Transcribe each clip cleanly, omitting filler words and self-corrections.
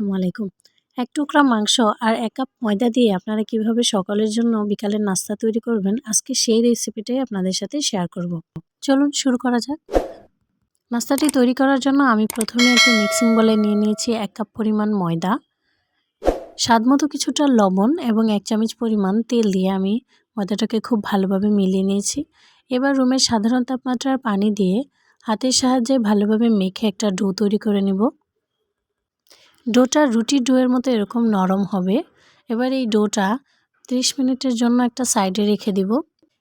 আসসালামু আলাইকুম। ১ টুকরা মাংস আর ১ কাপ ময়দা দিয়ে আপনারা কিভাবে সকালের জন্য বিকালের নাস্তা তৈরি করবেন, আজকে সেই রেসিপিটাই আপনাদের সাথে শেয়ার করব। চলুন শুরু করা যাক। নাস্তাটি তৈরি করার জন্য আমি প্রথমে একটা মিক্সিং বোলে নিয়ে নিয়েছি ১ কাপ পরিমাণ ময়দা, স্বাদমতো কিছুটা লবণ এবং ১ চামচ পরিমাণ তেল দিয়ে আমি ময়দাটাকে খুব ভালোভাবে মিলিয়ে নিয়েছি। এবার রুমের সাধারণ তাপমাত্রার পানি দিয়ে হাতের সাহায্যে ভালোভাবে মেখে একটা ডো তৈরি করে নেব। ডোটা রুটির ডোয়ের মতো এরকম নরম হবে। এবার এই ডোটা 30 মিনিটের জন্য একটা সাইডে রেখে দিব।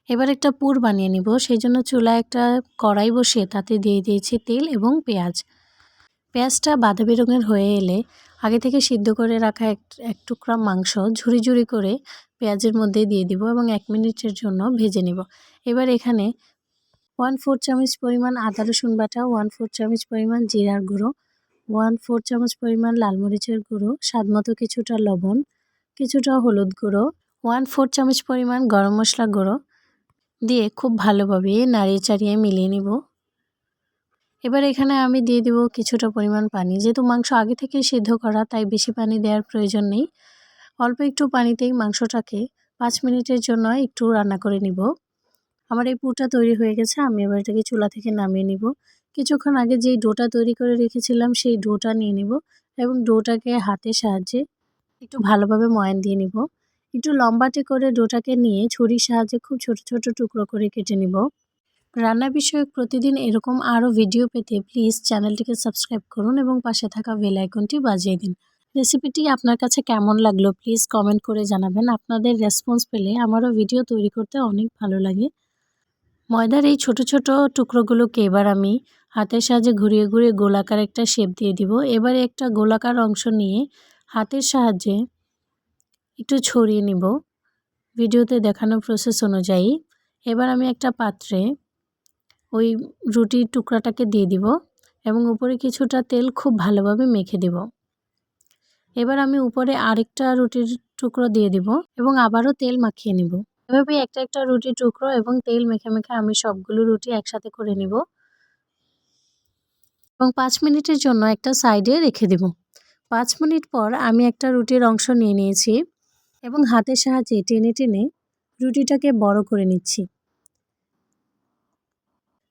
এবার একটা পুর বানিয়ে নিব। সেই জন্য চুলায় একটা কড়াই বসিয়ে তাতে দিয়ে দিয়েছি তেল এবং পেঁয়াজ। পেঁয়াজটা বাদামি রঙের হয়ে এলে আগে থেকে সিদ্ধ করে রাখা এক টুকরা মাংস ঝুরি ঝুরি করে পেঁয়াজের মধ্যে দিয়ে দিব এবং 1 মিনিটের জন্য ভেজে নিব। এবার এখানে 1/4 চামচ পরিমাণ আদা রসুন বাটা, 1/4 চামচ পরিমাণ জিরার গুঁড়ো, 1/4 চামচ পরিমাণ লাল মরিচের গুঁড়ো, স্বাদমতো কিছুটা লবণ, কিছুটা হলুদ গুঁড়ো, 1/4 চামচ পরিমাণ গরম মশলা গুঁড়ো দিয়ে খুব ভালোভাবে নাড়িয়ে চাড়িয়ে মিলিয়ে নিব। এবার এখানে আমি দিয়ে দিব কিছুটা পরিমাণ পানি। যেহেতু মাংস আগে থেকেই সিদ্ধ করা তাই বেশি পানি দেওয়ার প্রয়োজন নেই। অল্প একটু পানিতেই মাংসটাকে 5 মিনিটের জন্য একটু রান্না করে নিব। আমার এই পুরটা তৈরি হয়ে গেছে। আমি এবার এটাকে চুলা থেকে নামিয়ে নিব। কিছুক্ষণ আগে যেই ডোটা তৈরি করে রেখেছিলাম সেই ডোটা নিয়ে নিব এবং ডোটাকে হাতের সাহায্যে একটু ভালোভাবে ময়ান দিয়ে নিব। একটু লম্বাটে করে ডোটাকে নিয়ে ছুরির সাহায্যে খুব ছোট ছোট টুকরো করে কেটে নিব। রান্না বিষয়ক প্রতিদিন এরকম আরও ভিডিও পেতে প্লিজ চ্যানেলটিকে সাবস্ক্রাইব করুন এবং পাশে থাকা বেল আইকনটি বাজিয়ে দিন। রেসিপিটি আপনার কাছে কেমন লাগলো প্লিজ কমেন্ট করে জানাবেন। আপনাদের রেসপন্স পেলে আমারও ভিডিও তৈরি করতে অনেক ভালো লাগে। ময়দার এই ছোট ছোট টুকরোগুলোকে এবার আমি হাতের সাহায্যে ঘুরিয়ে ঘুরিয়ে গোলাকার একটা শেপ দিয়ে দিব। এবারে একটা গোলাকার অংশ নিয়ে হাতের সাহায্যে একটু ছড়িয়ে নিব ভিডিওতে দেখানো প্রসেস অনুযায়ী। এবার আমি একটা পাত্রে ওই রুটির টুকরাটাকে দিয়ে দিব এবং উপরে কিছুটা তেল খুব ভালোভাবে মেখে দেব। এবার আমি উপরে আরেকটা রুটির টুকরো দিয়ে দিব এবং আবারও তেল মাখিয়ে নিব। এভাবে একটা একটা রুটির টুকরো এবং তেল মেখে মেখে আমি সবগুলো রুটি একসাথে করে নিব এবং 5 মিনিটের জন্য একটা সাইডে রেখে দেব। 5 মিনিট পর আমি একটা রুটির অংশ নিয়ে নিয়েছি এবং হাতের সাহায্যে টেনে টেনে রুটিটাকে বড় করে নিচ্ছি।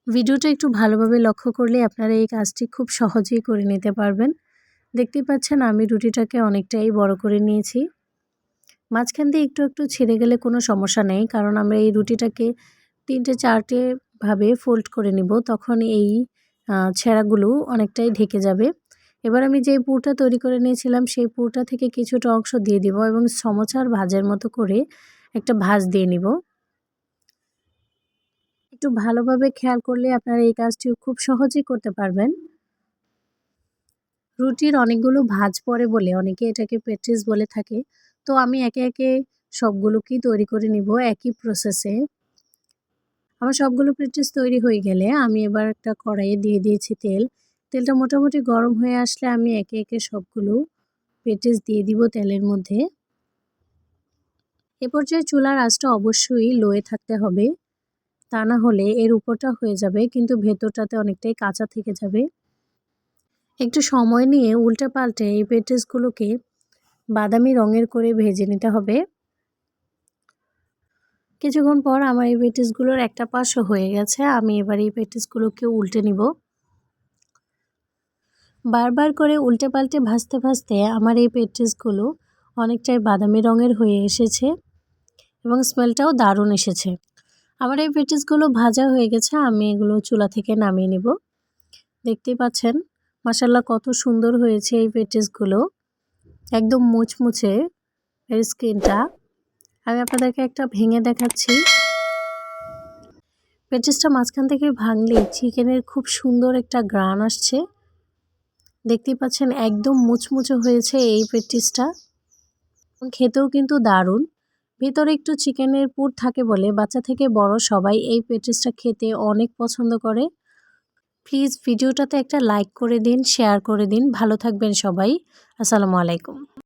ভিডিওটা একটু ভালোভাবে লক্ষ্য করলে আপনারা এই কাজটি খুব সহজেই করে নিতে পারবেন। দেখতেই পাচ্ছেন আমি রুটিটাকে অনেকটাই বড় করে নিয়েছি। মাঝখান দিয়ে একটু একটু ছিঁড়ে গেলে কোনো সমস্যা নেই, কারণ আমরা এই রুটিটাকে 3টে 4টে ভাবে ফোল্ড করে নিব, তখন এই ছেঁড়াগুলো অনেকটাই ঢেকে যাবে। এবার আমি যেই পুরটা তৈরি করে নিয়েছিলাম সেই পুরটা থেকে কিছুটা অংশ দিয়ে দিব এবং সমোসার ভাজের মতো করে একটা ভাঁজ দিয়ে নিব। একটু ভালোভাবে খেয়াল করলে আপনারা এই কাজটি খুব সহজেই করতে পারবেন। রুটির অনেকগুলো ভাঁজ পড়ে বলে অনেকে এটাকে পেট্রিস বলে থাকে। তো আমি একে একে সবগুলোকেই তৈরি করে নিব একই প্রসেসে। আমার সবগুলো পেট্রিস তৈরি হয়ে গেলে আমি এবার একটা কড়াইয়ে দিয়ে দিয়েছি তেল। তেলটা মোটামুটি গরম হয়ে আসলে আমি একে একে সবগুলো পেট্রিস দিয়ে দিব তেলের মধ্যে। এ পর্যায়ে চুলার আঁচটা অবশ্যই লোয়ে থাকতে হবে, তা না হলে এর উপরটা হয়ে যাবে কিন্তু ভেতরটাতে অনেকটাই কাঁচা থেকে যাবে। একটু সময় নিয়ে উল্টে পাল্টে এই পেটিসগুলোকে বাদামি রঙের করে ভেজে নিতে হবে। কিছুক্ষণ পর আমার এই পেটিসগুলোর একটা পাশ হয়ে গেছে। আমি এবার এই পেটিসগুলোকে উল্টে নিব। বারবার করে উল্টে পাল্টে ভাজতে ভাজতে আমার এই পেটিসগুলো অনেকটাই বাদামি রঙের হয়ে এসেছে এবং স্মেলটাও দারুণ এসেছে। আমার এই পেটিসগুলো ভাজা হয়ে গেছে। আমি এগুলো চুলা থেকে নামিয়ে নিব। দেখতেই পাচ্ছেন মাশাআল্লাহ কত সুন্দর হয়েছে এই পেটিসগুলো, একদম মুচমুচে এর স্কিনটা। আমি আপনাদেরকে একটা ভেঙে দেখাচ্ছি। পেটিসটা মাঝখান থেকে ভাঙলে চিকেনের খুব সুন্দর একটা গ্রান আসছে। দেখতেই পাচ্ছেন একদম মুচমুচে হয়েছে এই পেটিসটা, খেতেও কিন্তু দারুণ। ভিতরে একটু চিকেনের পুর থাকে বলে বাচ্চা থেকে বড় সবাই এই পেটিসটা খেতে অনেক পছন্দ করে। প্লিজ ভিডিওটাতে একটা লাইক করে দিন, শেয়ার করে দিন। ভালো থাকবেন সবাই। আসসালামু আলাইকুম।